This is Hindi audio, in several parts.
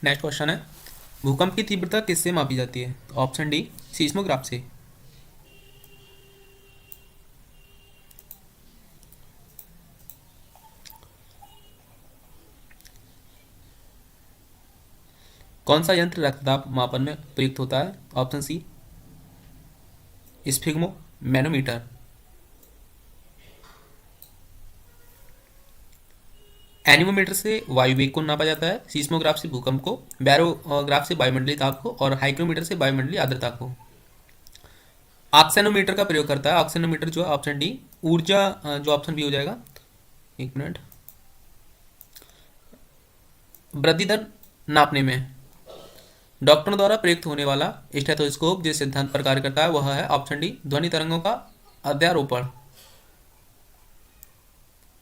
नेक्स्ट क्वेश्चन है, भूकंप की तीव्रता किससे मापी जाती है? ऑप्शन डी सीस्मोग्राफ से। कौन सा यंत्र रक्तदाब मापन में प्रयुक्त होता है? Option C sphygmomanometer. Anemometer से वायु वेग को नापा जाता है, सीस्मोग्राफ से भूकंप को, बैरोग्राफ से वायुमंडलीय दाब को और हाइग्रोमीटर से वायुमंडलीय आर्द्रता को। ऑक्सेनोमीटर का प्रयोग करता है, ऑक्सेनोमीटर जो है ऑप्शन डी ऊर्जा, जो ऑप्शन बी हो जाएगा, एक मिनट, वृद्धि दर नापने में। डॉक्टरों द्वारा प्रयुक्त होने वाला स्टेथोस्कोप जिस सिद्धांत पर कार्य करता है वह है ऑप्शन डी ध्वनि तरंगों का अध्यारोपण।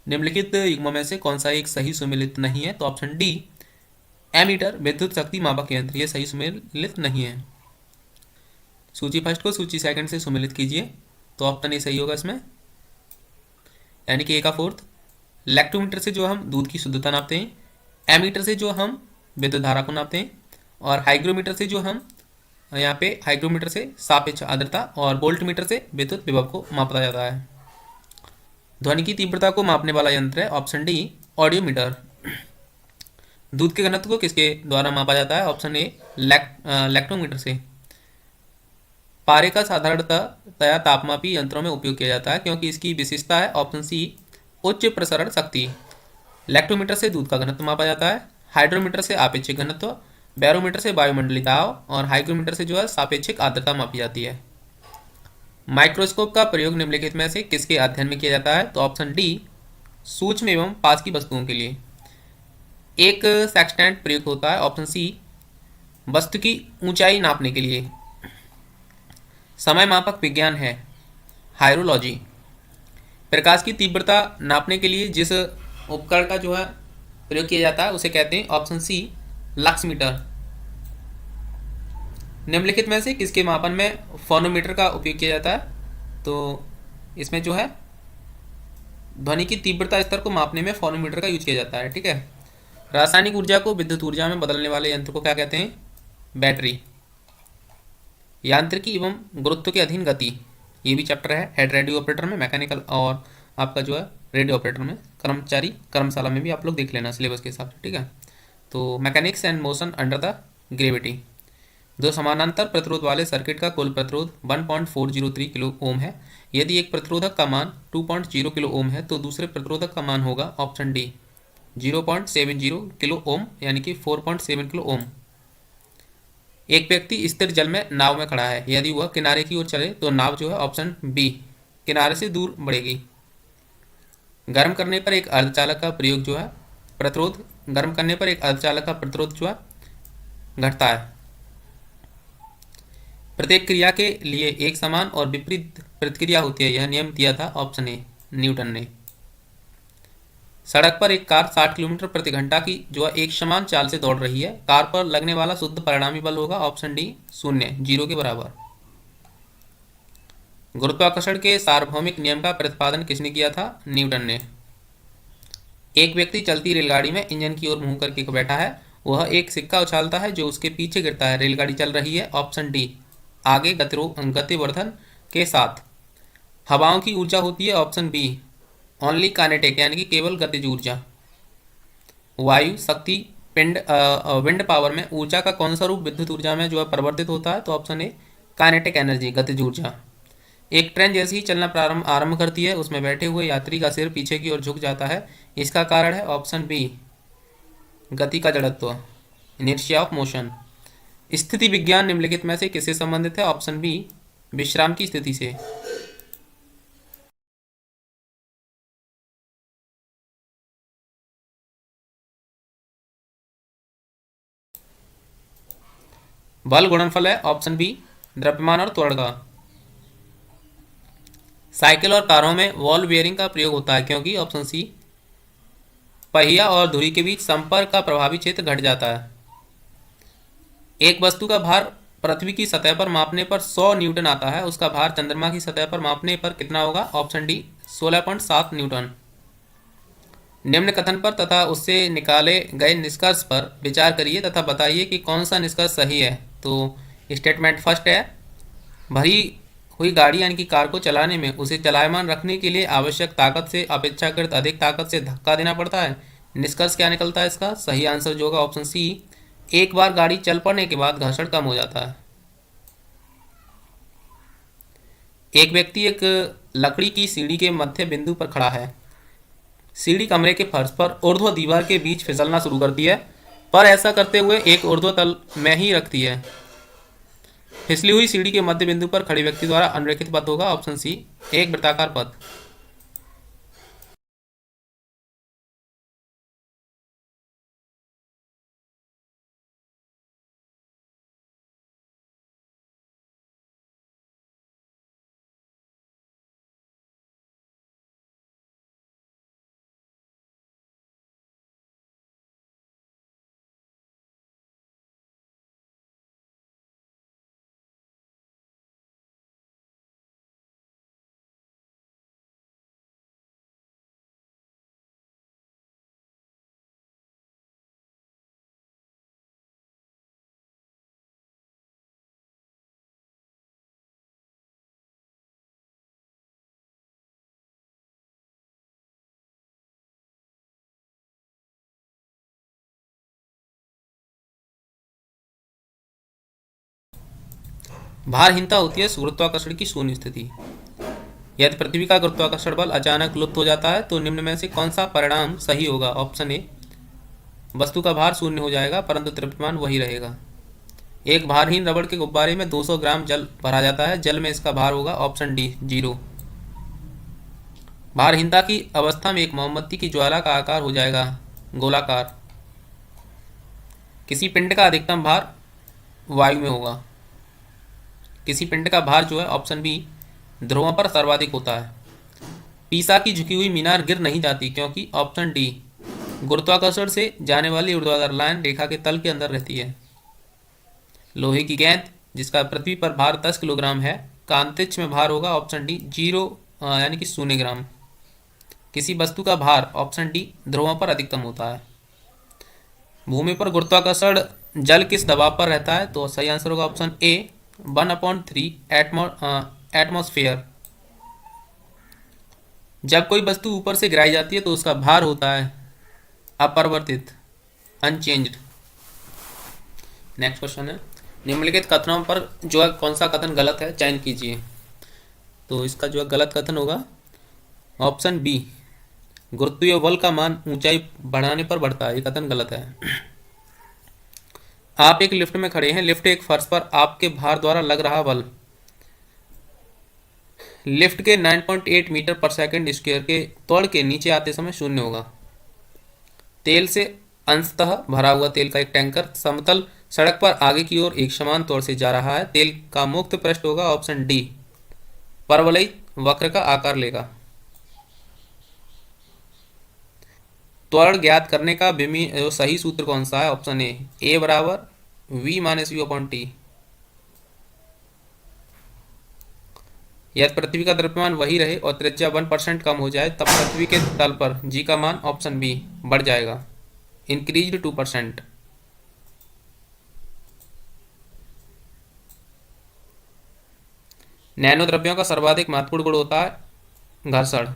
निम्नलिखित युग्मों में से कौन सा एक सही सुमेलित नहीं है? तो ऑप्शन डी एमीटर विद्युत शक्ति मापक यंत्र, ये सही सुमेलित नहीं है। सूची फर्स्ट को सूची सेकंड से सुमेलित कीजिए, तो ऑप्शन ए सही होगा इसमें, यानी कि ए का फोर्थ। लैक्टोमीटर से जो हम दूध की शुद्धता नापते हैं, एमीटर से जो हम विद्युत धारा को नापते हैं, और हाइग्रोमीटर से जो हम यहाँ पे हाइग्रोमीटर से सापेक्ष आर्द्रता और वोल्टमीटर से विद्युत विभव को मापा जाता है। ध्वनि की तीव्रता को मापने वाला यंत्र है ऑप्शन डी ऑडियोमीटर। दूध के घनत्व को किसके द्वारा मापा जाता है? ऑप्शन ए लैक्टोमीटर से। पारे का साधारणतया तापमापी यंत्रों में उपयोग किया जाता है क्योंकि इसकी विशेषता है ऑप्शन सी उच्च प्रसरण शक्ति। लैक्टोमीटर से दूध का घनत्व मापा जाता है, हाइड्रोमीटर से आपेक्षिक घनत्व, बैरोमीटर से वायुमंडलीय दाब और हाइग्रोमीटर से जो है सापेक्षिक आर्द्रता मापी जाती है। माइक्रोस्कोप का प्रयोग निम्नलिखित में से किसके अध्ययन में किया जाता है? तो ऑप्शन डी सूक्ष्म एवं पास की वस्तुओं के लिए। एक सेक्सटेंट प्रयुक्त होता है, ऑप्शन सी वस्तु की ऊंचाई नापने के लिए। समय मापक विज्ञान है हायरोलॉजी। प्रकाश की तीव्रता नापने के लिए जिस उपकरण का जो है प्रयोग किया जाता है उसे कहते हैं ऑप्शन सी लक्स मीटर। निम्नलिखित में से किसके मापन में फोनोमीटर का उपयोग किया जाता है? तो इसमें जो है ध्वनि की तीव्रता स्तर को मापने में फोनोमीटर का यूज किया जाता है, ठीक है। रासायनिक ऊर्जा को विद्युत ऊर्जा में बदलने वाले यंत्र को क्या कहते हैं? बैटरी। यांत्रिकी एवं गुरुत्व के अधीन गति, ये भी चैप्टर है हेड रेडियो ऑपरेटर में, मैकेनिकल और आपका जो है रेडियो ऑपरेटर में, कर्मचारी कर्मशाला में भी आप लोग देख लेना सिलेबस के हिसाब से, ठीक है। तो mechanics and motion under the gravity. दो समानांतर प्रतिरोध वाले सर्किट का कुल प्रतिरोध 1.403 किलो ओम है। यदि एक प्रतिरोधक का मान 2.0 किलो ओम है तो दूसरे प्रतिरोधक का मान होगा ऑप्शन डी 0.70 किलो ओम, यानी कि 4.7 किलो ओम। एक व्यक्ति स्थिर जल में नाव में खड़ा है, यदि वह किनारे की ओर चले तो नाव जो है ऑप्शन बी किनारे से दूर बढ़ेगी। गर्म करने पर एक अर्धचालक का प्रयोग जो है प्रतिरोध, गर्म करने पर एक अर्धचालक का प्रतिरोध जो है घटता है। प्रत्येक क्रिया के लिए एक समान और विपरीत प्रतिक्रिया होती है, यह नियम दिया था ऑप्शन ए न्यूटन ने। सड़क पर एक कार 60 किलोमीटर प्रति घंटा की जो है एक समान चाल से दौड़ रही है, कार पर लगने वाला शुद्ध परिणामी बल होगा ऑप्शन डी 0 के बराबर। गुरुत्वाकर्षण के सार्वभौमिक नियम का प्रतिपादन किसने किया था? न्यूटन ने। एक व्यक्ति चलती रेलगाड़ी में इंजन की ओर मुंह करके बैठा है, वह एक सिक्का उछालता है जो उसके पीछे गिरता है। रेलगाड़ी चल रही है ऑप्शन डी आगे गतिवर्धन के साथ। हवाओं की ऊर्जा होती है ऑप्शन बी ओनली काइनेटिक, यानी कि केवल गतिज ऊर्जा। वायु शक्ति पिंड विंड पावर में ऊर्जा का कौन सा रूप विद्युत ऊर्जा में जो है परिवर्तित होता है? तो ऑप्शन ए काइनेटिक एनर्जी, गतिज ऊर्जा। एक ट्रेन जैसे ही चलना आरंभ करती है उसमें बैठे हुए यात्री का सिर पीछे की ओर झुक जाता है, इसका कारण है ऑप्शन बी गति का जड़त्व, इनर्शिया ऑफ मोशन। स्थिति विज्ञान निम्नलिखित में से किससे संबंधित है? ऑप्शन बी विश्राम की स्थिति से। बल गुणनफल है ऑप्शन बी द्रव्यमान और त्वरण का। साइकिल और कारों में बॉल बेयरिंग का प्रयोग होता है क्योंकि ऑप्शन सी पहिया और धुरी के बीच संपर्क का प्रभावी क्षेत्र घट जाता है। एक वस्तु का भार पृथ्वी की सतह पर मापने पर 100 न्यूटन आता है, उसका भार चंद्रमा की सतह पर मापने पर कितना होगा? Option D 16.7 Newton. निम्न कथन पर तथा उससे निकाले गए निष्कर्ष पर विचार करिए तथा बताइए कि कौन सा निष्कर्ष सही है। तो स्टेटमेंट फर्स्ट है, भरी हुई गाड़ी यानी कि कार को चलाने में उसे चलायमान रखने के लिए आवश्यक ताकत से अपेक्षाकृत अधिक ताकत से धक्का देना पड़ता है। निष्कर्ष क्या निकलता है इसका? सही आंसर जो होगा ऑप्शन सी, एक बार गाड़ी चल पड़ने के बाद घर्षण कम हो जाता है। एक व्यक्ति एक लकड़ी की सीढ़ी के मध्य बिंदु पर खड़ा है। सीढ़ी कमरे के फर्श पर ऊर्ध्व दीवार के बीच फिसलना शुरू करती है, पर ऐसा करते हुए एक ऊर्ध्व तल में ही रखती है। फिसली हुई सीढ़ी के मध्य बिंदु पर खड़े व्यक्ति द्वारा अनुरेखित पथ होगा ऑप्शन सी, एक वृत्ताकार पथ। भारहीनता होती है गुरुत्वाकर्षण की शून्य स्थिति। यदि पृथ्वी का गुरुत्वाकर्षण बल अचानक लुप्त हो जाता है तो निम्न में से कौन सा परिणाम सही होगा? ऑप्शन ए, वस्तु का भार शून्य हो जाएगा परंतु द्रव्यमान वही रहेगा। एक भारहीन रबड़ के गुब्बारे में 200 ग्राम जल भरा जाता है, जल में इसका भार होगा ऑप्शन डी, 0। भारहीनता की अवस्था में एक मोमबत्ती की ज्वाला का आकार हो जाएगा गोलाकार। किसी पिंड का अधिकतम भार वायु में होगा। किसी पिंड का भार जो है ऑप्शन बी, ध्रुवों पर सर्वाधिक होता है। पीसा की झुकी हुई मीनार गिर नहीं जाती क्योंकि ऑप्शन डी, गुरुत्वाकर्षण से जाने वाली ऊर्ध्वाधर लाइन रेखा के तल के अंदर रहती है। लोहे की गेंद जिसका पृथ्वी पर भार 10 किलोग्राम है का अंतरिक्ष में भार होगा ऑप्शन डी, 0 यानी कि 0 ग्राम। किसी वस्तु का भार ऑप्शन डी, ध्रुवों पर अधिकतम होता है। भूमि पर गुरुत्वाकर्षण जल किस दबाव पर रहता है? तो सही आंसर होगा ऑप्शन ए, 1/3 एटमॉस्फेयर। जब कोई वस्तु ऊपर से गिराई जाती है तो उसका भार होता है अपरिवर्तित, अनचेंज्ड। नेक्स्ट क्वेश्चन है, निम्नलिखित कथनों पर जो है कौन सा कथन गलत है चयन कीजिए। तो इसका जो है गलत कथन होगा ऑप्शन बी, गुरुत्वीय बल का मान ऊंचाई बढ़ाने पर बढ़ता है। ये कथन गलत है। आप एक लिफ्ट में खड़े हैं, लिफ्ट एक फर्श पर आपके भार द्वारा लग रहा बल लिफ्ट के 9.8 मीटर पर सेकंड स्क्वायर के तोड़ के नीचे आते समय शून्य होगा। तेल से अंशतः भरा हुआ तेल का एक टैंकर समतल सड़क पर आगे की ओर एक समान तौर से जा रहा है। तेल का मुक्त पृष्ठ होगा ऑप्शन डी, परवलयी वक्र का आकार लेगा। त्वरण ज्ञात करने का सही सूत्र कौन सा है? ऑप्शन ए बराबर v minus you upon T. यदि पृथ्वी का द्रव्यमान वही रहे और त्रिज्या 1% कम हो जाए तब पृथ्वी के तल पर g का मान ऑप्शन बी बढ़ जाएगा, इंक्रीज 2%। नैनो द्रव्यों का सर्वाधिक महत्वपूर्ण गुण होता है घर्षण।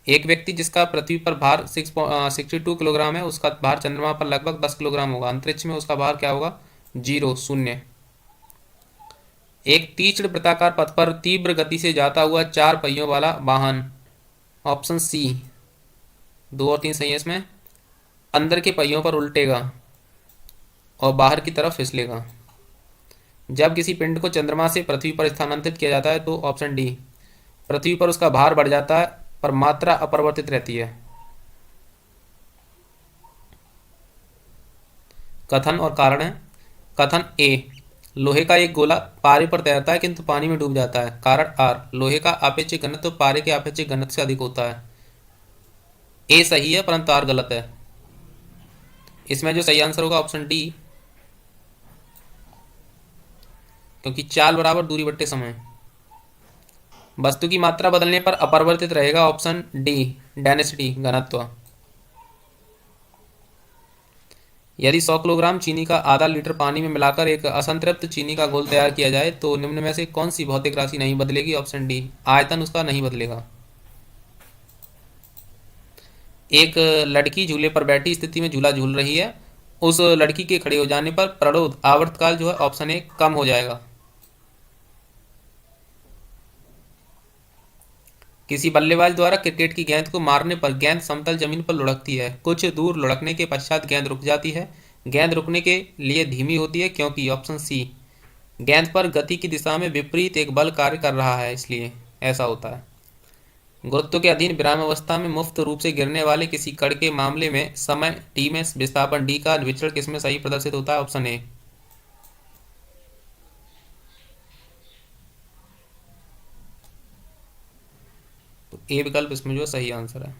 एक व्यक्ति जिसका पृथ्वी पर भार 62 किलोग्राम है, उसका भार चंद्रमा पर लगभग 10 किलोग्राम होगा। अंतरिक्ष में उसका भार क्या होगा? 0, 0। एक तीक्ष्ण वृत्ताकार पथ पर तीव्र गति से जाता हुआ 4 पहियों वाला वाहन ऑप्शन सी, 2 और 3 सही है इसमें, अंदर के पहियों पर उल्टेगा और बाहर की तरफ फिसलेगा। जब किसी पिंड को चंद्रमा से पृथ्वी पर स्थानांतरित किया जाता है तो ऑप्शन डी, पृथ्वी पर उसका भार बढ़ जाता है पर मात्रा अपरिवर्तित रहती है। कथन और कारण है। कथन ए, लोहे का एक गोला पारे पर तैरता है किंतु पानी में डूब जाता है। कारण आर, लोहे का आपेक्षिक घनत्व तो पारे के आपेक्षिक घनत्व से अधिक होता है। ए सही है परंतु आर गलत है। इसमें जो सही आंसर होगा ऑप्शन डी, क्योंकि चाल बराबर दूरी बट्टे समय। वस्तु की मात्रा बदलने पर अपरिवर्तित रहेगा ऑप्शन डी डेंसिटी घनत्व। यदि 100 किलोग्राम चीनी का आधा लीटर पानी में मिलाकर एक असंतृप्त चीनी का घोल तैयार किया जाए तो निम्न में से कौन सी भौतिक राशि नहीं बदलेगी? ऑप्शन डी आयतन उसका नहीं बदलेगा। एक लड़की झूले पर बैठी स्थिति में झूला झूल रही है। उस लड़की के खड़े हो जाने पर प्रणोद आवर्तकाल जो है ऑप्शन ए कम हो जाएगा। किसी बल्लेबाज द्वारा क्रिकेट की गेंद को मारने पर गेंद समतल जमीन पर लुढ़कती है। कुछ दूर लुढ़कने के पश्चात गेंद रुक जाती है। गेंद रुकने के लिए धीमी होती है क्योंकि ऑप्शन सी गेंद पर गति की दिशा में विपरीत एक बल कार्य कर रहा है, इसलिए ऐसा होता है। गुरुत्व के अधीन विरामावस्था में मुक्त रूप से गिरने वाले किसी कण के मामले में समय टी में विस्थापन डी का विचरण किसमें सही प्रदर्शित होता है? Option A. तो ए विकल्प इसमें जो सही आंसर है।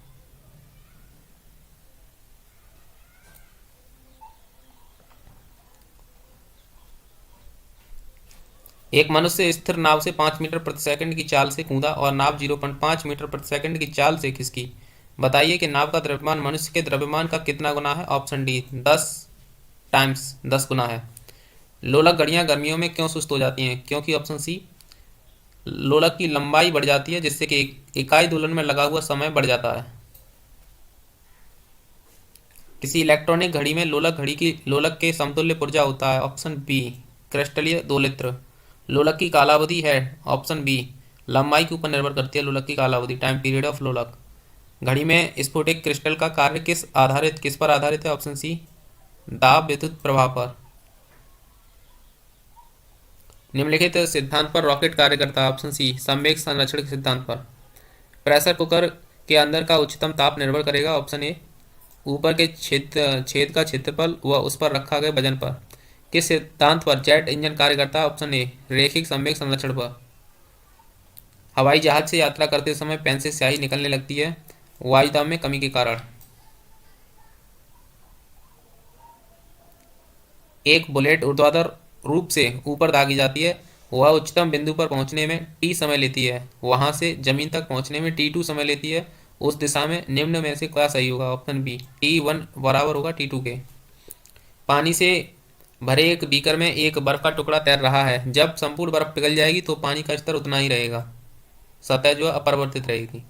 एक मनुष्य स्थिर नाव से 5 मीटर प्रति सेकंड की चाल से कूदा और नाव 0.5 मीटर प्रति सेकंड की चाल से खिसकी। बताइए कि नाव का द्रव्यमान मनुष्य के द्रव्यमान का कितना गुना है? ऑप्शन डी 10 टाइम्स 10 गुना है। लोलक घड़ियां गर्मियों में क्यों सुस्त हो जाती हैं? क्योंकि ऑप्शन सी लोलक की लंबाई बढ़ जाती है जिससे कि इकाई दोलन में लगा हुआ समय बढ़ जाता है। किसी इलेक्ट्रॉनिक घड़ी में लोलक के समतुल्य पुर्जा होता है। ऑप्शन बी क्रिस्टलीय दोलित्र। लोलक की कालावधि है ऑप्शन बी लंबाई के ऊपर निर्भर करती है लोलक की कालावधि, टाइम पीरियड ऑफ लोलक। घड़ी में स्फोटिक क्रिस्टल का कार्य किस पर आधारित है? ऑप्शन सी दाब विद्युत प्रवाह पर। निम्नलिखित सिद्धांत पर रॉकेट कार्य करता है। ऑप्शन सी संवेग संरक्षण के सिद्धांत पर। प्रेशर कुकर के अंदर का उच्चतम ताप निर्भर करेगा। ऑप्शन ए ऊपर के छेद का क्षेत्रफल व उस पर रखा गया वजन पर। किस सिद्धांत पर जेट इंजन कार्य करता है? ऑप्शन ए रैखिक संवेग संरक्षण पर। हवाई जहाज से यात्रा करते समय पेन से स्याही निकलने लगती है वायुदाब में कमी के कारण। एक बुलेट ऊर्ध्वाधर रूप से ऊपर दागी जाती है। वह उच्चतम बिंदु पर पहुंचने में टी समय लेती है। वहां से जमीन तक पहुंचने में T2 समय लेती है। उस दिशा में निम्न में से क्या सही होगा? ऑप्शन बी T1 बराबर होगा T2 के। पानी से भरे एक बीकर में एक बर्फ का टुकड़ा तैर रहा है। जब संपूर्ण बर्फ पिघल जाएगी तो पानी का स्तर उतना ही रहेगा, सतह जो है अपरिवर्तित रहेगी।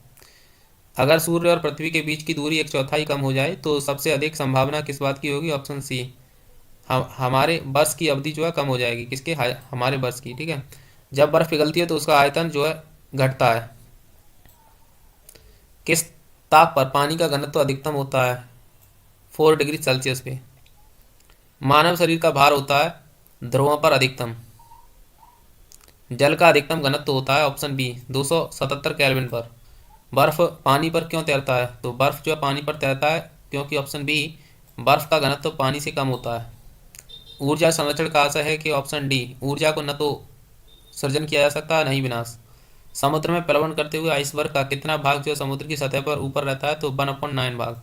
अगर सूर्य और पृथ्वी के बीच की दूरी 1/4 कम हो जाए तो सबसे अधिक संभावना किस बात की होगी? ऑप्शन सी हमारे बर्फ की अवधि जो है कम हो जाएगी। किसके? हमारे बर्फ की। ठीक है। जब बर्फ पिघलती है तो उसका आयतन जो है घटता है। किस ताप पर पानी का घनत्व अधिकतम होता है? 4 डिग्री सेल्सियस पे। मानव शरीर का भार होता है ध्रुवों पर अधिकतम। जल का अधिकतम घनत्व होता है ऑप्शन बी 277 केल्विन पर। बर्फ पानी पर क्यों तैरता है? तो बर्फ जो है पानी पर तैरता है क्योंकि ऑप्शन बी बर्फ का घनत्व पानी से कम होता है। ऊर्जा संरक्षण का आशय है कि ऑप्शन डी ऊर्जा को न तो सृजन किया जा सकता है, न ही विनाश। समुद्र में प्लवन करते हुए आइसबर्ग का कितना भाग जो है समुद्र की सतह पर ऊपर रहता है? तो 1/9 भाग।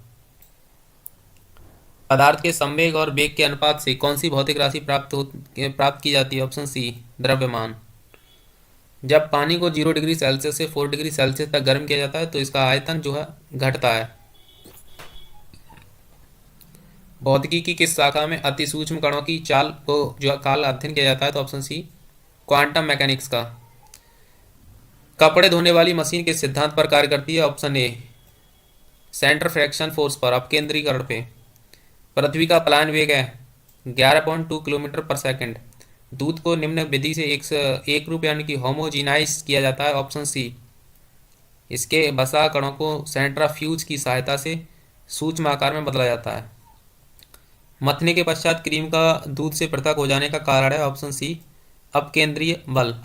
पदार्थ के संवेग और वेग के अनुपात से कौन सी भौतिक राशि प्राप्त की जाती है? ऑप्शन सी द्रव्यमान। जब पानी को 0 डिग्री सेल्सियस से 4 डिग्री सेल्सियस तक गर्म किया जाता है तो इसका आयतन जो है घटता है। भौतिकी की किस शाखा में अति सूक्ष्म कणों की चाल को जो काल अध्ययन किया जाता है? तो ऑप्शन सी क्वांटम मैकेनिक्स का। कपड़े धोने वाली मशीन के सिद्धांत पर कार्य करती है? Option A centre fraction force पर, अपकेंद्रीकरण पे। पृथ्वी का पलायन वेग है 11.2 किलोमीटर पर सेकंड। दूध को निम्न विधि से एक रूप यानी कि होमोजीनाइज किया जाता है? ऑप्शन सी इसके बसा कणों को सेंट्राफ्यूज की सहायता से सूक्ष्म आकार में बदला जाता है। मथने के पश्चात क्रीम का दूध से पृथक हो जाने का कारण है? ऑप्शन सी अपकेंद्रीय बल।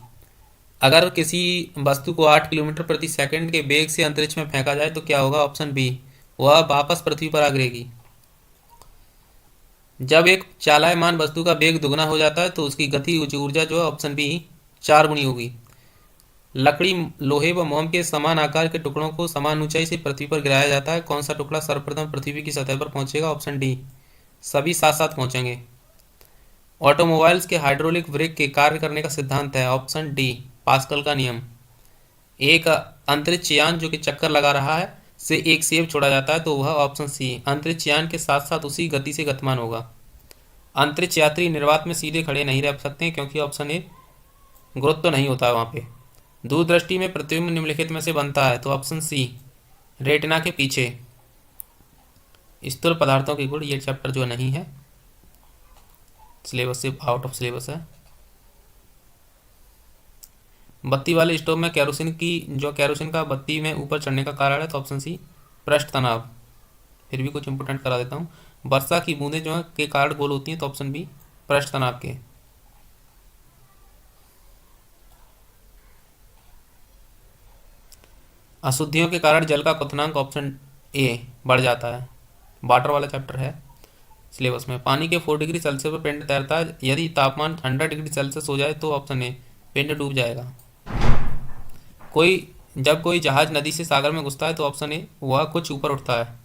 अगर किसी वस्तु को 8 किलोमीटर प्रति सेकंड के वेग से अंतरिक्ष में फेंका जाए तो क्या होगा? ऑप्शन बी वह वापस पृथ्वी पर आ गिरेगी। जब एक चालायमान वस्तु का वेग दुगना हो जाता है तो उसकी गति ऊर्जा जो है ऑप्शन बी 4 गुनी होगी। लकड़ी, लोहे व मोम के समान आकार के टुकड़ों को समान ऊंचाई से पृथ्वी पर गिराया जाता है। कौन सा टुकड़ा सर्वप्रथम पृथ्वी की सतह पर पहुंचेगा? ऑप्शन डी सभी साथ साथ पहुंचेंगे। ऑटोमोबाइल्स के हाइड्रोलिक ब्रेक के कार्य करने का सिद्धांत है? ऑप्शन डी पास्कल का नियम। एक अंतरिक्ष यान जो कि चक्कर लगा रहा है से एक सेब छोड़ा जाता है, तो वह ऑप्शन सी अंतरिक्ष यान के साथ साथ उसी गति से गतिमान होगा। अंतरिक्ष यात्री निर्वात में सीधे खड़े नहीं रह सकते क्योंकि ऑप्शन ए गुरुत्व तो नहीं होता है वहाँ पे। दूरदृष्टि में प्रतिबिंब निम्नलिखित में से बनता है, तो ऑप्शन सी रेटिना के पीछे। स्थूल पदार्थों के गुण, ये चैप्टर जो नहीं है सिलेबस से आउट ऑफ सिलेबस है। बत्ती वाले स्टोव में केरोसिन का बत्ती में ऊपर चढ़ने का कारण है, तो ऑप्शन सी पृष्ठ तनाव। फिर भी कुछ इंपोर्टेंट करा देता हूँ। वर्षा की बूंदें जो है के कारण गोल होती हैं, तो ऑप्शन बी पृष्ठ तनाव के। अशुद्धियों के कारण जल का क्वथनांक, ऑप्शन ए बढ़ जाता है। वाटर वाला चैप्टर है सिलेबस में। पानी के 4 डिग्री सेल्सियस पर पिंड तैरता है, यदि तापमान 100 डिग्री सेल्सियस हो जाए तो ऑप्शन ए पिंड डूब जाएगा। जब कोई जहाज नदी से सागर में घुसता है, तो ऑप्शन ए वह कुछ ऊपर उठता है।